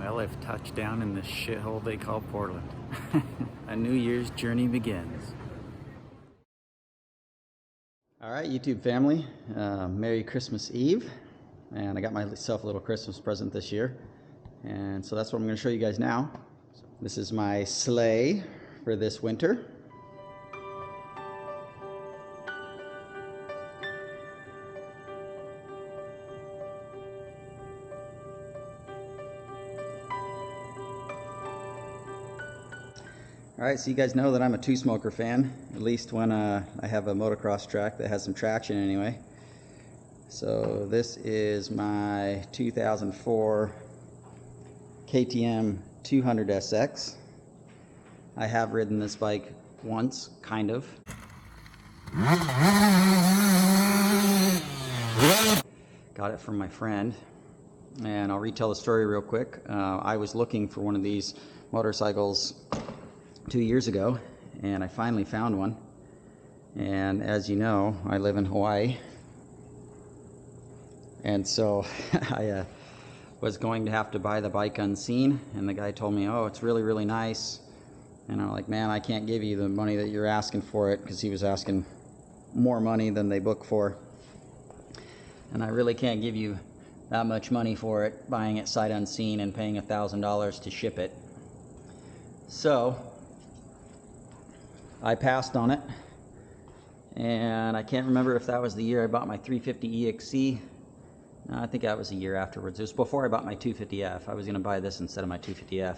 Well, I've touched down in this shithole they call Portland. A New Year's journey begins. All right, YouTube family, Merry Christmas Eve. And I got myself a little Christmas present this year. And so that's what I'm going to show you guys now. This is my sleigh for this winter. Alright, so you guys know that I'm a two-smoker fan, at least when I have a motocross track that has some traction anyway. So this is my 2004 KTM 200SX. I have ridden this bike once, kind of. Got it from my friend, and I'll retell the story real quick. I was looking for one of these motorcycles 2 years ago, and I finally found one. And as you know, I live in Hawaii, and so I was going to have to buy the bike unseen, and the guy told me, oh, it's really nice. And I'm like, man, I can't give you the money that you're asking for it, because he was asking more money than they book for, and I really can't give you that much money for it, buying it sight unseen and paying $1,000 to ship it. So I passed on it, and I can't remember if that was the year I bought my 350 EXC. No, I think that was a year afterwards. It was before I bought my 250F. I was going to buy this instead of my 250F.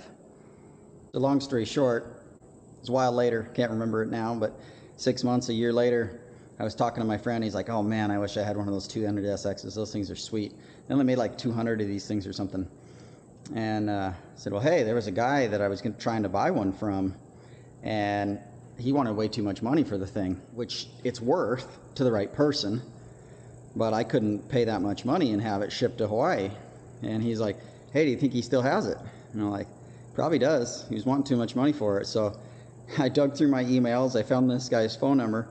The long story short, it was a while later, can't remember it now, but 6 months, a year later, I was talking to my friend. He's like, oh man, I wish I had one of those 200SXs. Those things are sweet. They only made like 200 of these things or something. And I said, well, hey, there was a guy that I was trying to buy one from, and he wanted way too much money for the thing, which it's worth to the right person, but I couldn't pay that much money and have it shipped to Hawaii. And he's like, hey, do you think he still has it? And I'm like, probably does. He was wanting too much money for it. So I dug through my emails. I found this guy's phone number,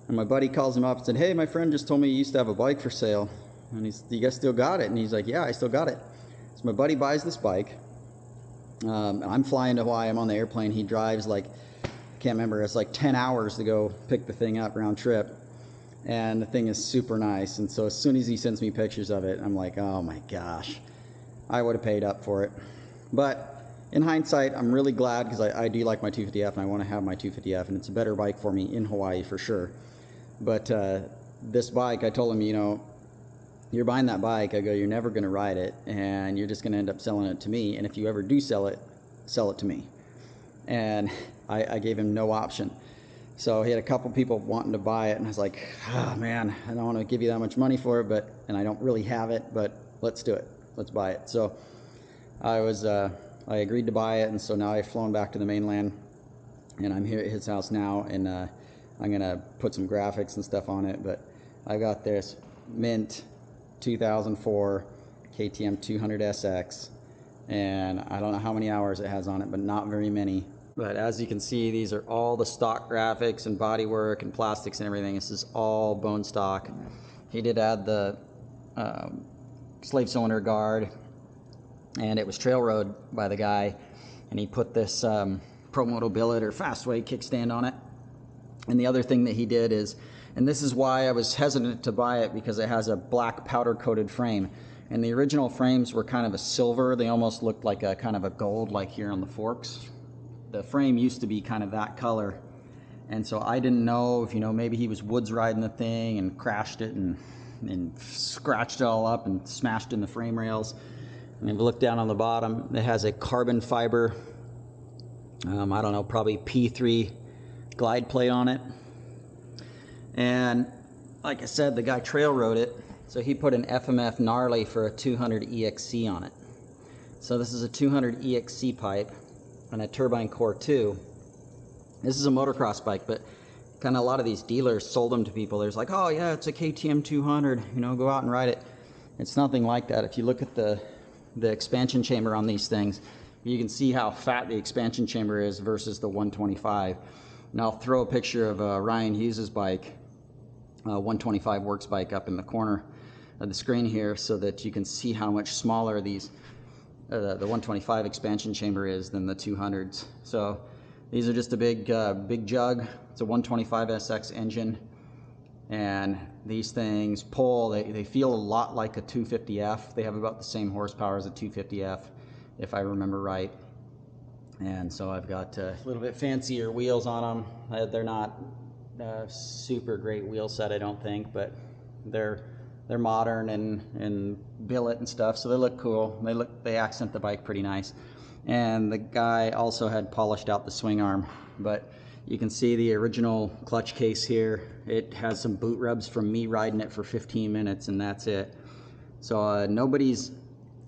and my buddy calls him up and said, hey, my friend just told me you used to have a bike for sale. And he's, you guys still got it? And he's like, yeah, I still got it. So my buddy buys this bike. I'm flying to Hawaii. I'm on the airplane. He drives like, can't remember, it's like 10 hours to go pick the thing up round trip, and the thing is super nice. And so as soon as he sends me pictures of it, I'm like, oh my gosh, I would have paid up for it. But in hindsight, I'm really glad, because I do like my 250F, and I want to have my 250F, and it's a better bike for me in Hawaii for sure. But this bike, I told him, you know, you're buying that bike, I go, you're never going to ride it, and you're just going to end up selling it to me, and if you ever do sell it to me. And I gave him no option. So he had a couple people wanting to buy it, and I was like, oh man, I don't want to give you that much money for it, and I don't really have it, but let's do it. Let's buy it. So I agreed to buy it, and so now I've flown back to the mainland, and I'm here at his house now, and I'm gonna put some graphics and stuff on it. But I got this mint 2004 KTM 200SX, and I don't know how many hours it has on it, but not very many. But as you can see, these are all the stock graphics and bodywork and plastics and everything. This is all bone stock. He did add the slave cylinder guard, and it was trail rode by the guy, and he put this Pro Moto billet or Fastway kickstand on it. And the other thing that he did is, and this is why I was hesitant to buy it, because it has a black powder coated frame, and the original frames were kind of a silver. They almost looked like a kind of a gold, like here on the forks. The frame used to be kind of that color, and so I didn't know if, you know, maybe he was woods riding the thing and crashed it and scratched it all up and smashed in the frame rails. And if you look down on the bottom, it has a carbon fiber, I don't know, probably P3 glide plate on it. And like I said, the guy trail rode it, so he put an FMF gnarly for a 200 EXC on it. So this is a 200 EXC pipe and a turbine core 2. This is a motocross bike, but kind of a lot of these dealers sold them to people. There's like, oh yeah, it's a KTM 200, you know, go out and ride it. It's nothing like that. If you look at the expansion chamber on these things, you can see how fat the expansion chamber is versus the 125. And I'll throw a picture of Ryan Hughes's bike, 125 Works bike, up in the corner of the screen here, so that you can see how much smaller these the 125 expansion chamber is than the 200s. So these are just a big jug. It's a 125 SX engine, and these things pull. They feel a lot like a 250F. They have about the same horsepower as a 250F, if I remember right. And so I've got a little bit fancier wheels on them. They're not super great wheel set, I don't think, but they're modern and billet and stuff, so they look cool. They accent the bike pretty nice. And the guy also had polished out the swing arm, but you can see the original clutch case here. It has some boot rubs from me riding it for 15 minutes, and that's it. So nobody's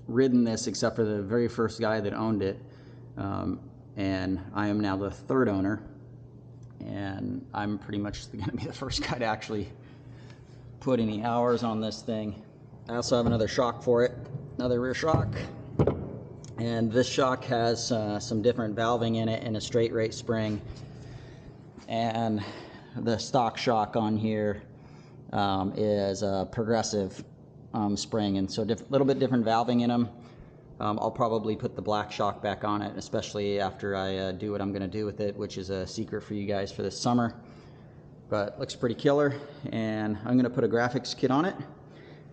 ridden this except for the very first guy that owned it. And I am now the third owner, and I'm pretty much going to be the first guy to actually put any hours on this thing. I also have another shock for it, another rear shock, and this shock has some different valving in it and a straight rate spring, and the stock shock on here is a progressive spring, and so a little bit different valving in them. I'll probably put the black shock back on it, especially after I do what I'm going to do with it, which is a secret for you guys for this summer. But looks pretty killer, and I'm going to put a graphics kit on it.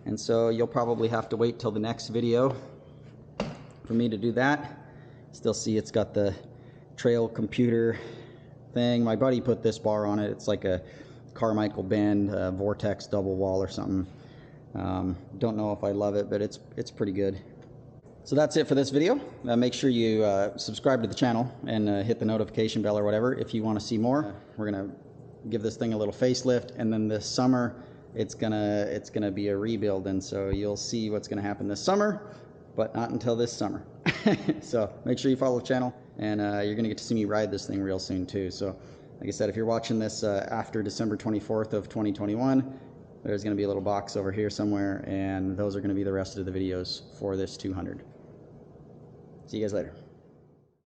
And so you'll probably have to wait till the next video for me to do that. Still see it's got the trail computer thing. My buddy put this bar on it. It's like a Carmichael Bend Vortex double wall or something. Don't know if I love it, but it's pretty good. So that's it for this video. Make sure you subscribe to the channel and hit the notification bell or whatever if you want to see more. We're gonna give this thing a little facelift, and then this summer it's gonna be a rebuild, and so you'll see what's gonna happen this summer, but not until this summer. So make sure you follow the channel, and you're gonna get to see me ride this thing real soon too. So like I said, if you're watching this after December 24th of 2021, there's going to be a little box over here somewhere, and those are going to be the rest of the videos for this 200. See you guys later.